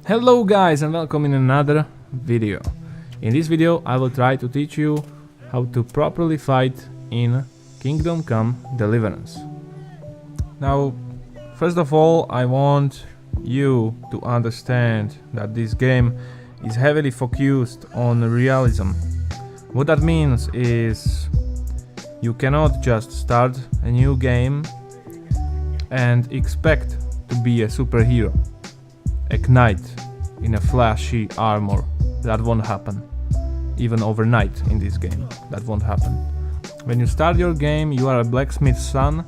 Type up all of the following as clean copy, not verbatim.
Hello guys and welcome in another video. In this video I will try to teach you how to properly fight in Kingdom Come Deliverance. Now, first of all, I want you to understand that this game is heavily focused on realism. What that means is you cannot just start a new game and expect to be a superhero, a knight in a flashy armor. That won't happen. Even overnight in this game, that won't happen. When you start your game, you are a blacksmith's son,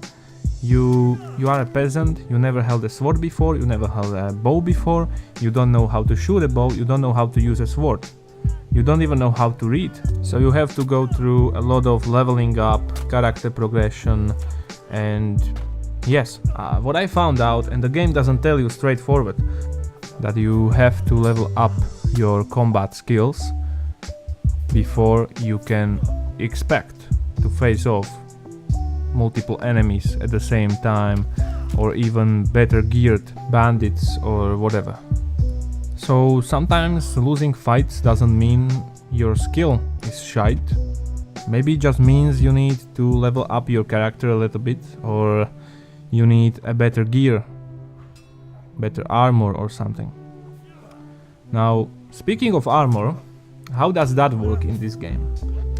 you are a peasant, you never held a sword before, you never held a bow before, you don't know how to shoot a bow, you don't know how to use a sword. You don't even know how to read. So you have to go through a lot of leveling up, character progression, and yes, what I found out, and the game doesn't tell you straightforward, that you have to level up your combat skills before you can expect to face off multiple enemies at the same time, or even better geared bandits or whatever. So sometimes losing fights doesn't mean your skill is shite. Maybe it just means you need to level up your character a little bit, or you need a better gear, better armor or something. Now, speaking of armor, how does that work in this game?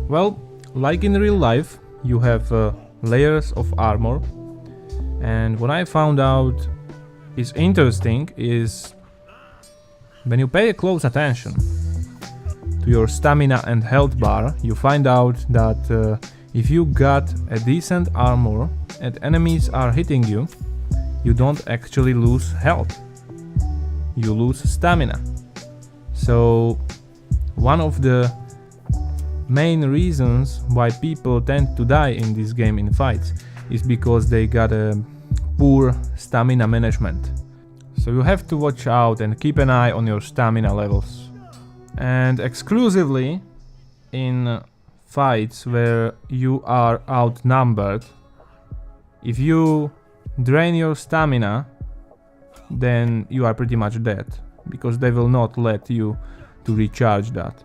Well, like in real life, you have layers of armor, and what I found out is interesting is when you pay close attention to your stamina and health bar, you find out that if you got a decent armor and enemies are hitting you, you don't actually lose health, you lose stamina. So one of the main reasons why people tend to die in this game in fights is because they got a poor stamina management. So you have to watch out and keep an eye on your stamina levels. And exclusively in fights where you are outnumbered, if you drain your stamina, then you are pretty much dead, because they will not let you to recharge that.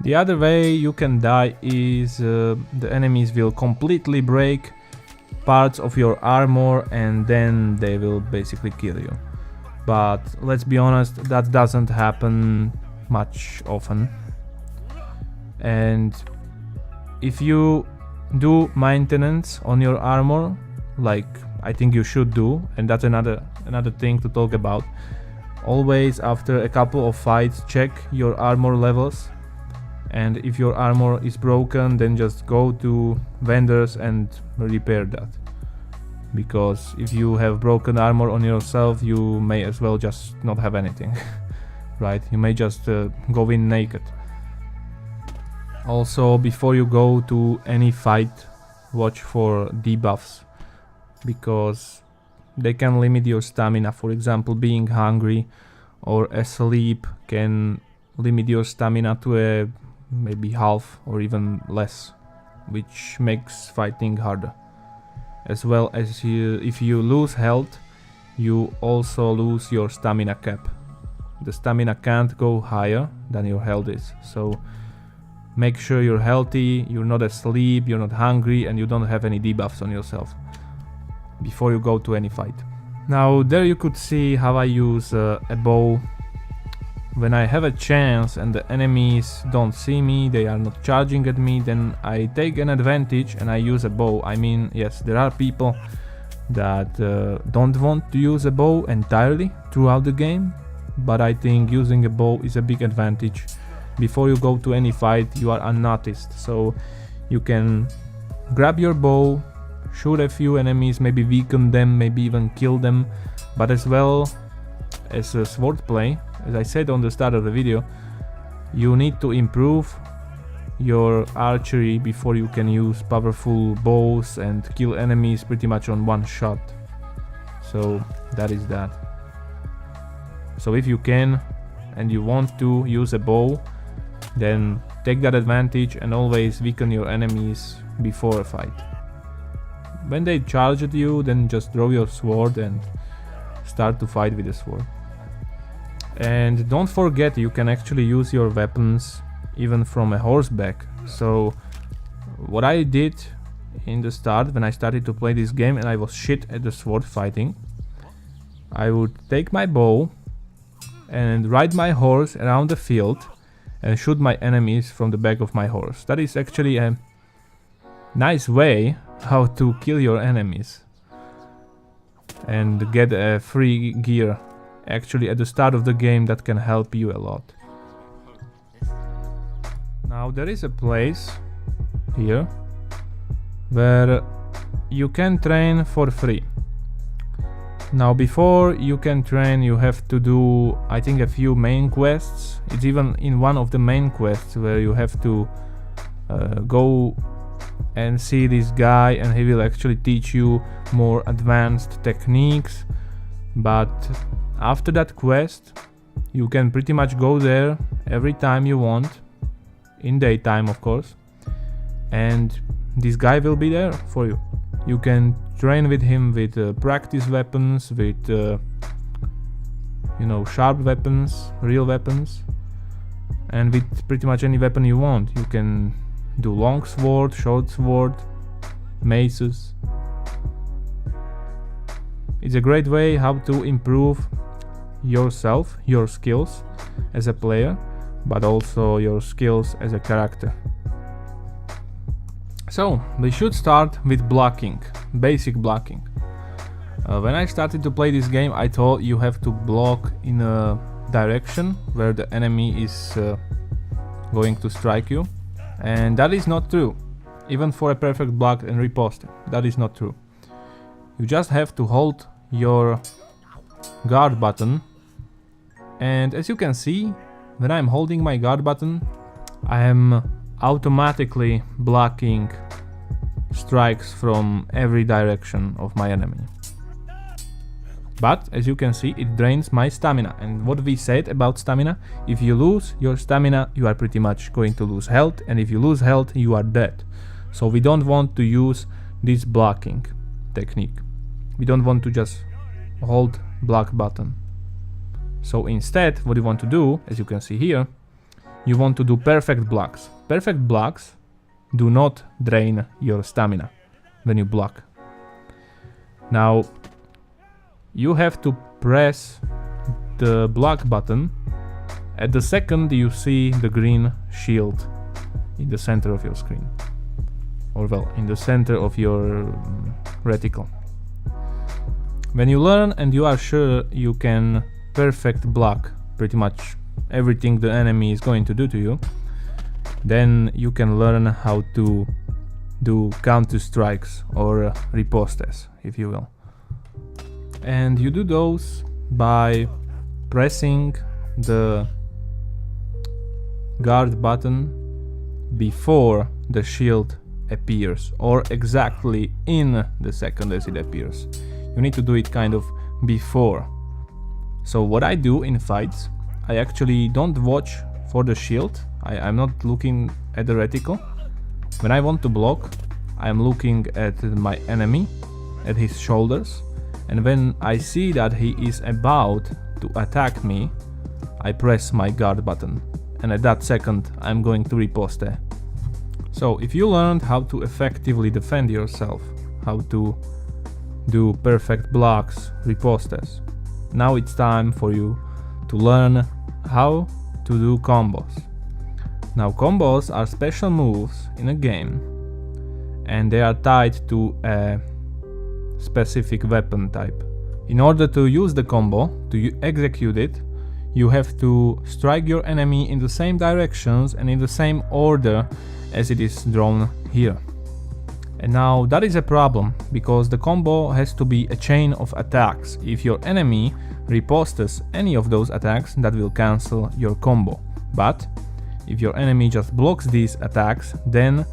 The other way you can die is the enemies will completely break parts of your armor and then they will basically kill you. But let's be honest, that doesn't happen much often. And if you do maintenance on your armor, like I think you should do, and that's another thing to talk about, always after a couple of fights check your armor levels, and if your armor is broken, then just go to vendors and repair that. Because if you have broken armor on yourself, you may as well just not have anything. Right? You may just go in naked. Also, before you go to any fight, watch for debuffs, because they can limit your stamina. For example, being hungry or asleep can limit your stamina to maybe half or even less, which makes fighting harder. As well as if you lose health, you also lose your stamina cap. The stamina can't go higher than your health is, so make sure you're healthy, you're not asleep, you're not hungry, and you don't have any debuffs on yourself before you go to any fight. Now there you could see how I use a bow. When I have a chance and the enemies don't see me, they are not charging at me, then I take an advantage and I use a bow. I mean, yes, there are people that don't want to use a bow entirely throughout the game, but I think using a bow is a big advantage. Before you go to any fight, you are unnoticed, so you can grab your bow, shoot a few enemies, maybe weaken them, maybe even kill them, but as well as a swordplay. As I said on the start of the video, you need to improve your archery before you can use powerful bows and kill enemies pretty much on one shot. So that is that. So if you can and you want to use a bow, then take that advantage and always weaken your enemies before a fight. When they charge at you, then just draw your sword and start to fight with the sword. And don't forget, you can actually use your weapons even from a horseback. So what I did in the start, when I started to play this game and I was shit at the sword fighting, I would take my bow and ride my horse around the field and shoot my enemies from the back of my horse. That is actually a nice way how to kill your enemies and get a free gear actually at the start of the game that can help you a lot. Now there is a place here where you can train for free. Now before you can train, you have to do, I think, a few main quests. It's even in one of the main quests where you have to go and see this guy, and he will actually teach you more advanced techniques. But after that quest, you can pretty much go there every time you want, in daytime of course, and this guy will be there for you. You can train with him with practice weapons, with you know, sharp weapons, real weapons, and with pretty much any weapon you want. You can do long sword, short sword, maces. It's a great way how to improve yourself, your skills as a player, but also your skills as a character. So we should start with blocking, basic blocking. When I started to play this game, I thought you have to block in a direction where the enemy is going to strike you, and that is not true. Even for a perfect block and riposte, that is not true. You just have to hold your guard button, and as you can see, when I'm holding my guard button, I am automatically blocking strikes from every direction of my enemy. But as you can see, it drains my stamina, and what we said about stamina, if you lose your stamina, you are pretty much going to lose health, and if you lose health, you are dead. So we don't want to use this blocking technique. We don't want to just hold block button. So instead, what you want to do, as you can see here, you want to do perfect blocks. Perfect blocks do not drain your stamina when you block. Now, you have to press the block button at the second you see the green shield in the center of your screen. Or well, in the center of your reticle. When you learn and you are sure you can perfect block pretty much everything the enemy is going to do to you, then you can learn how to do counter strikes or ripostes, if you will. And you do those by pressing the guard button before the shield appears, or exactly in the second as it appears. You need to do it kind of before. So what I do in fights, I actually don't watch for the shield. I'm not looking at the reticle. When I want to block, I'm looking at my enemy, at his shoulders, and when I see that he is about to attack me, I press my guard button, and at that second I'm going to riposte. So if you learned how to effectively defend yourself, how to do perfect blocks, ripostes, now it's time for you to learn how to do combos. Now combos are special moves in a game, and they are tied to a specific weapon type. In order to use the combo, to execute it, you have to strike your enemy in the same directions and in the same order as it is drawn here. And now that is a problem, because the combo has to be a chain of attacks. If your enemy ripostes any of those attacks, that will cancel your combo. But if your enemy just blocks these attacks, then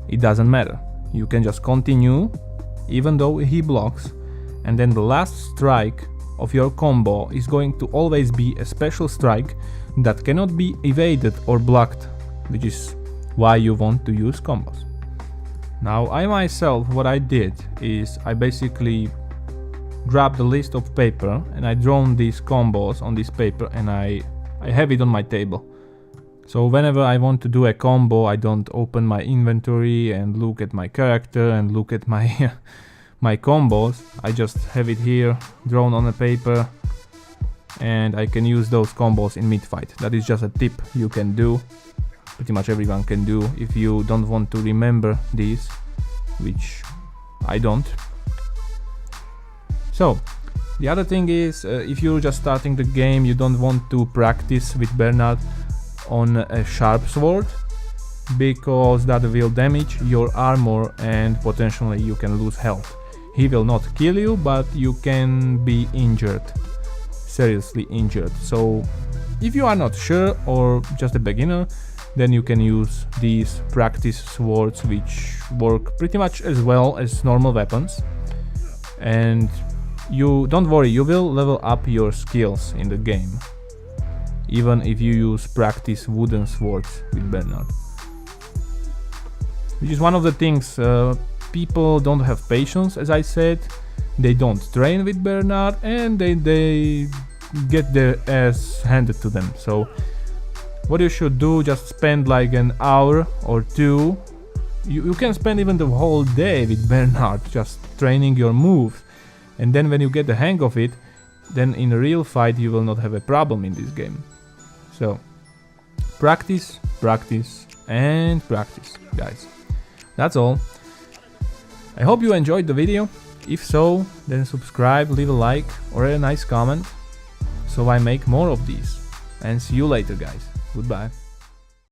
it doesn't matter. You can just continue even though he blocks, and then the last strike of your combo is going to always be a special strike that cannot be evaded or blocked, which is why you want to use combos. Now I myself, what I did is I basically grab the list of paper and I drawn these combos on this paper and I have it on my table. So whenever I want to do a combo, I don't open my inventory and look at my character and look at my my combos. I just have it here drawn on a paper and I can use those combos in mid-fight. That is just a tip you can do, pretty much everyone can do if you don't want to remember these, which I don't. So the other thing is, if you're just starting the game, you don't want to practice with Bernard on a sharp sword, because that will damage your armor and potentially you can lose health. He will not kill you, but you can be injured, seriously injured. So if you are not sure or just a beginner, then you can use these practice swords, which work pretty much as well as normal weapons. And you don't worry, you will level up your skills in the game, even if you use practice wooden swords with Bernard. Which is one of the things, people don't have patience, as I said, they don't train with Bernard and they get their ass handed to them. So what you should do, just spend like an hour or two, you can spend even the whole day with Bernard just training your moves, and then when you get the hang of it, then in a real fight you will not have a problem in this game. So practice, practice and practice, guys. That's all. I hope you enjoyed the video. If so, then subscribe, leave a like or a nice comment so I make more of these. And see you later, guys. Goodbye.